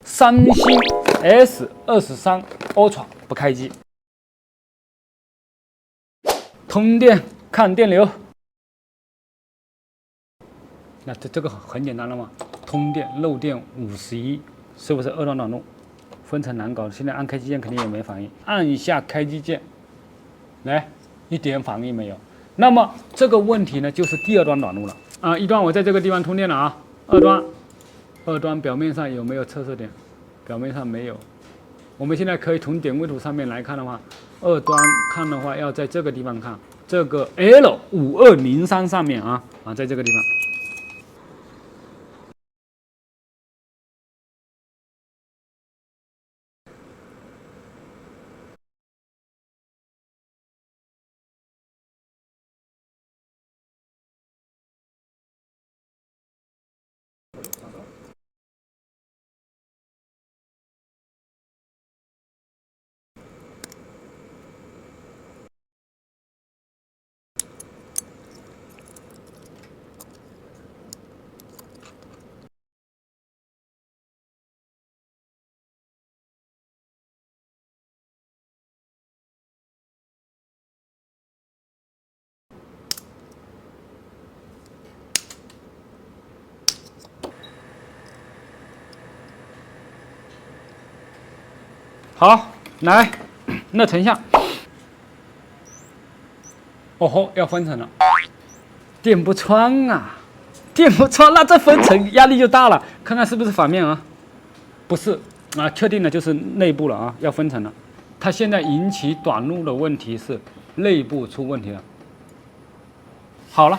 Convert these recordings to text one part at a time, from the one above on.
三星 S23 Ultra 不开机。通电看电流，那这个很简单了嘛？通电漏电51，是不是二段短路？分层难搞。现在按开机键肯定也没反应，按一下开机键，来一点反应没有。那么这个问题呢，就是第二段短路了啊！一段我在这个地方通电了啊，二端表面上有没有测试点？表面上没有。我们现在可以从点位图上面来看的话，二端看的话要在这个地方看，这个 L5203上面啊，在这个地方。好，来，那成像。哦吼，要分层了，电不穿啊，电不穿，那这分层压力就大了。看看是不是反面啊？不是啊，确定了就是内部了啊，要分层了。它现在引起短路的问题是内部出问题了。好了，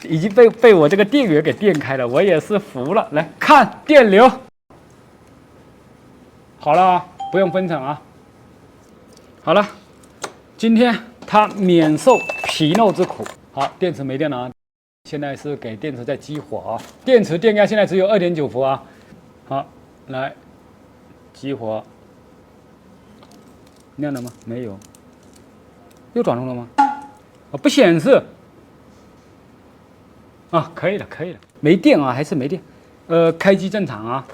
已经被我这个电源给电开了，我也是服了。来看电流，好了啊，不用分层啊。好了，今天它免受纰漏之苦。好，电池没电了啊，现在是给电池在激活啊。电池电压现在只有2.9伏啊。好，来激活，亮了吗？没有，又转动了吗？啊，不显示。啊，可以了，可以了，没电啊，还是没电。开机正常啊。